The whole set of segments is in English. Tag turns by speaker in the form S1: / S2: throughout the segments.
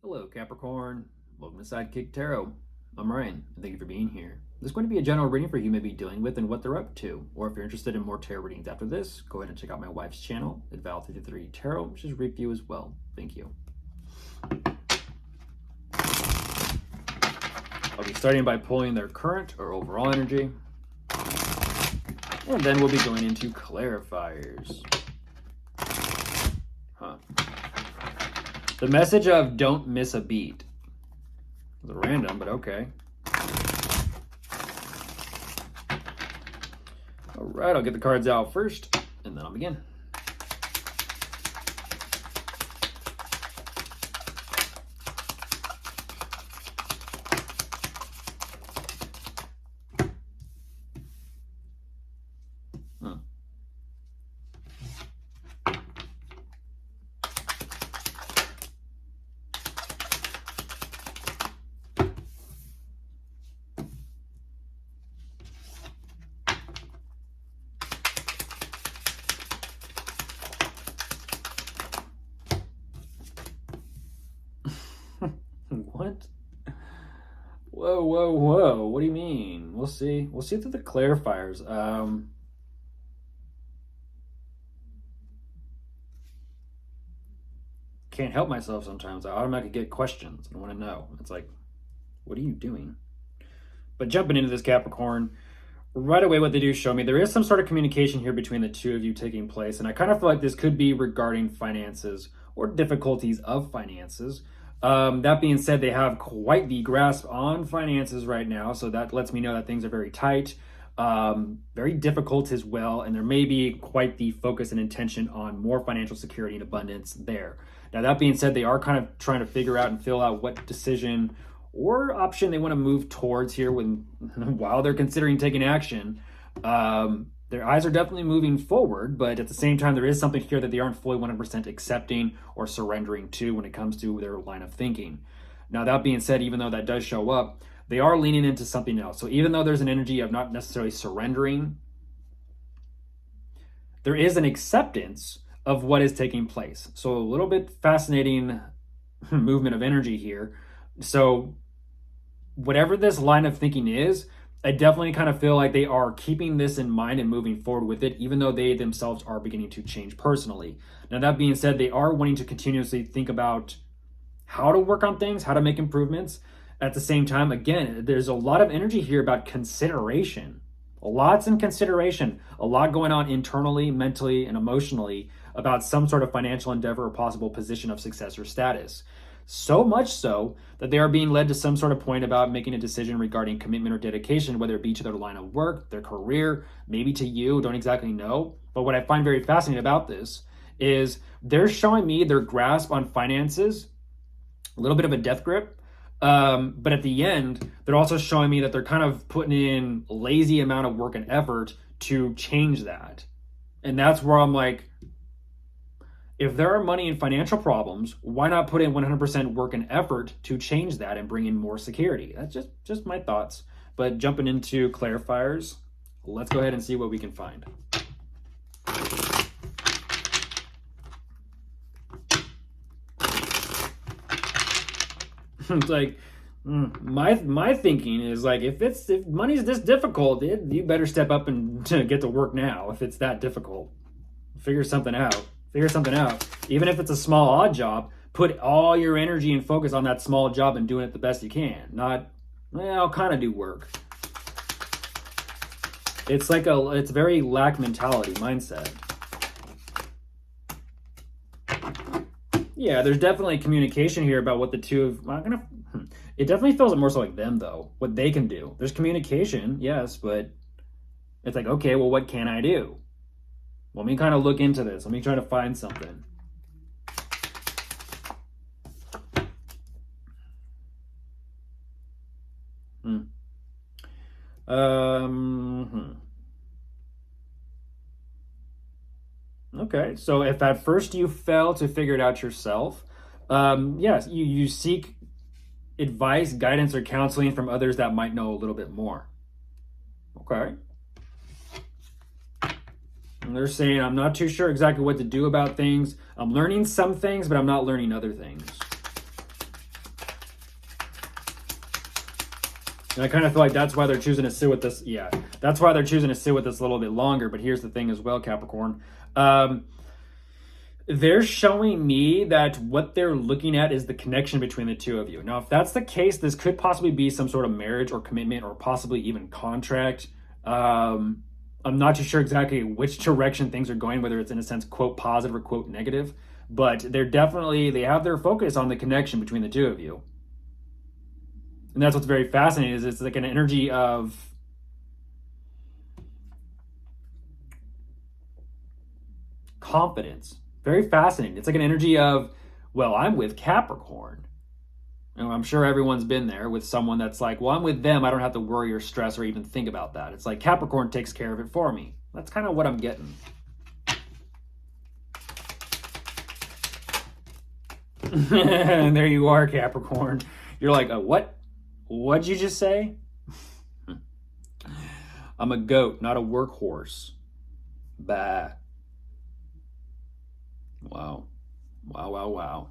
S1: Hello, Capricorn. Welcome to Sidekick Tarot. I'm Ryan, and thank you for being here. This is going to be a general reading for who you may be dealing with and what they're up to. Or if you're interested in more tarot readings after this, go ahead and check out my wife's channel at Val33 Tarot. She's review as well. Thank you. I'll be starting by pulling their current or overall energy. And then we'll be going into clarifiers. The message of don't miss a beat. It's random, but okay. All right, I'll get the cards out first, and then I'll begin. What? Whoa. What do you mean? We'll see. We'll see through the clarifiers. Can't help myself sometimes. I automatically get questions. I want to know. It's like, what are you doing? But jumping into this Capricorn, right away what they do show me, there is some sort of communication here between the two of you taking place. And I kind of feel like this could be regarding finances or difficulties of finances. That being said, they have quite the grasp on finances right now, so that lets me know that things are very tight, very difficult as well, and there may be quite the focus and intention on more financial security and abundance there. Now, that being said, they are kind of trying to figure out and fill out what decision or option they want to move towards here while they're considering taking action. Their eyes are definitely moving forward, but at the same time, there is something here that they aren't fully 100% accepting or surrendering to when it comes to their line of thinking. Now, that being said, even though that does show up, they are leaning into something else. So even though there's an energy of not necessarily surrendering, there is an acceptance of what is taking place. So a little bit fascinating movement of energy here. So whatever this line of thinking is, I definitely kind of feel like they are keeping this in mind and moving forward with it, even though they themselves are beginning to change personally. Now, that being said, they are wanting to continuously think about how to work on things, how to make improvements. At the same time, again, there's a lot of energy here about consideration. Lots in consideration. A lot going on internally, mentally, and emotionally about some sort of financial endeavor or possible position of success or status. So much so that they are being led to some sort of point about making a decision regarding commitment or dedication, whether it be to their line of work, their career, maybe to you, don't exactly know. But what I find very fascinating about this is they're showing me their grasp on finances, a little bit of a death grip. But at the end, they're also showing me that they're kind of putting in a lazy amount of work and effort to change that. And that's where I'm like, if there are money and financial problems, why not put in 100% work and effort to change that and bring in more security? That's just my thoughts. But jumping into clarifiers, let's go ahead and see what we can find. It's like, my thinking is like, if money's this difficult, you better step up and get to work now. If it's that difficult, figure something out. Even if it's a small odd job, put all your energy and focus on that small job and doing it the best you can. Not, I'll kind of do work. It's like it's very lack mentality mindset. Yeah, there's definitely communication here about what the two of, it definitely feels more so like them though, what they can do. There's communication, yes, but it's like, okay, well, what can I do? Let me kind of look into this. Let me try to find something. Okay, so if at first you fail to figure it out yourself, yes, you seek advice, guidance, or counseling from others that might know a little bit more. Okay. And they're saying, I'm not too sure exactly what to do about things. I'm learning some things, but I'm not learning other things. And I kind of feel like that's why they're choosing to sit with this. Yeah, that's why they're choosing to sit with this a little bit longer. But here's the thing as well, Capricorn. They're showing me that what they're looking at is the connection between the two of you. Now, if that's the case, this could possibly be some sort of marriage or commitment or possibly even contract. I'm not too sure exactly which direction things are going, whether it's in a sense, quote, positive or quote, negative. But they have their focus on the connection between the two of you. And that's what's very fascinating is it's like an energy of confidence. Very fascinating. It's like an energy of, well, I'm with Capricorn. And I'm sure everyone's been there with someone that's like, well, I'm with them. I don't have to worry or stress or even think about that. It's like Capricorn takes care of it for me. That's kind of what I'm getting. And there you are, Capricorn. You're like, what? What'd you just say? I'm a goat, not a workhorse. Bah. Wow. Wow, wow, wow.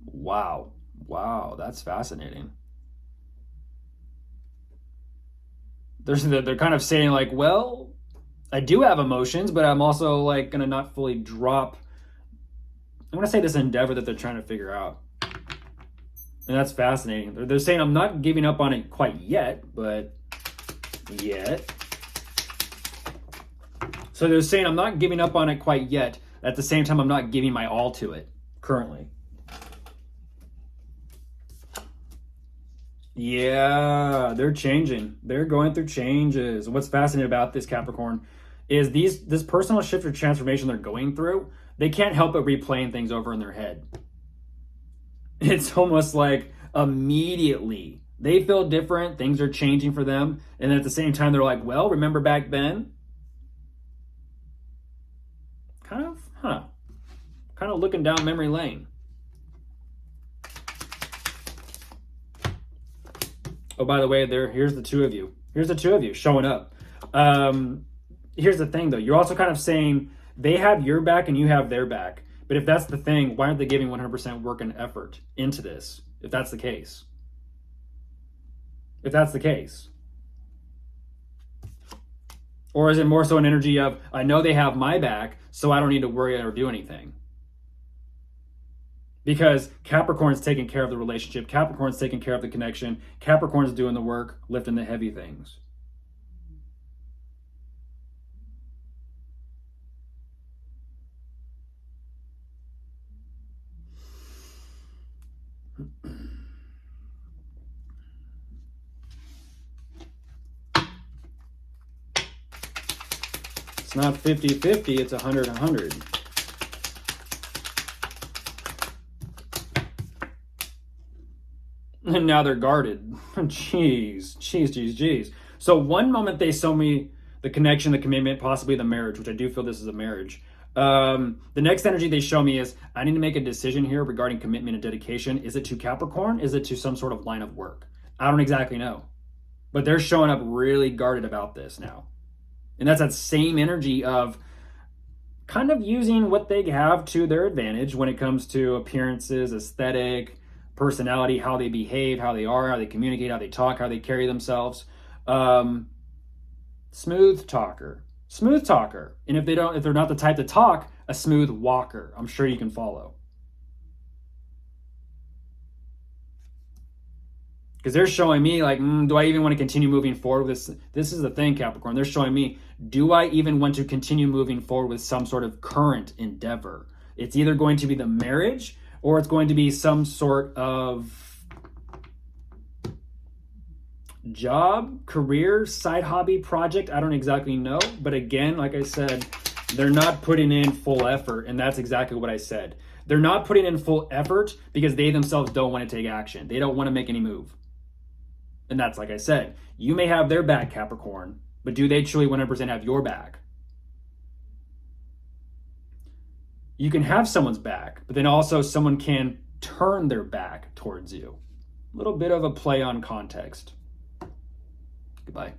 S1: Wow. Wow, that's fascinating. They're kind of saying like, well, I do have emotions, but I'm also like gonna not fully drop. I'm gonna say this endeavor that they're trying to figure out. And that's fascinating. They're saying I'm not giving up on it quite yet, but yet. So they're saying I'm not giving up on it quite yet. At the same time, I'm not giving my all to it currently. Yeah, they're changing. They're going through changes. What's fascinating about this, Capricorn, is this personal shift or transformation they're going through, they can't help but replaying things over in their head. It's almost like immediately they feel different, things are changing for them, and at the same time they're like, well, remember back then? Kind of looking down memory lane. Oh, by the way, here's the two of you. Here's the two of you showing up. Here's the thing, though. You're also kind of saying they have your back and you have their back. But if that's the thing, why aren't they giving 100% work and effort into this? If that's the case. If that's the case. Or is it more so an energy of, I know they have my back, so I don't need to worry or do anything? Because Capricorn's taking care of the relationship. Capricorn's taking care of the connection. Capricorn's doing the work, lifting the heavy things. It's not 50-50, it's 100-100. And now they're guarded. Jeez. So one moment they show me the connection, the commitment, possibly the marriage, which I do feel this is a marriage. The next energy they show me is, I need to make a decision here regarding commitment and dedication. Is it to Capricorn? Is it to some sort of line of work? I don't exactly know. But they're showing up really guarded about this now. And that's that same energy of kind of using what they have to their advantage when it comes to appearances, aesthetic, personality, how they behave, how they are, how they communicate, how they talk, how they carry themselves. Smooth talker. And if they're not the type to talk, a smooth walker. I'm sure you can follow. Because they're showing me like, do I even want to continue moving forward with this? This is the thing, Capricorn. They're showing me, do I even want to continue moving forward with some sort of current endeavor? It's either going to be the marriage or it's going to be some sort of job, career, side hobby, project. I don't exactly know. But again, like I said, they're not putting in full effort. And that's exactly what I said. They're not putting in full effort because they themselves don't want to take action. They don't want to make any move. And that's like I said, you may have their back, Capricorn, but do they truly 100% have your back? You can have someone's back, but then also someone can turn their back towards you. A little bit of a play on context. Goodbye.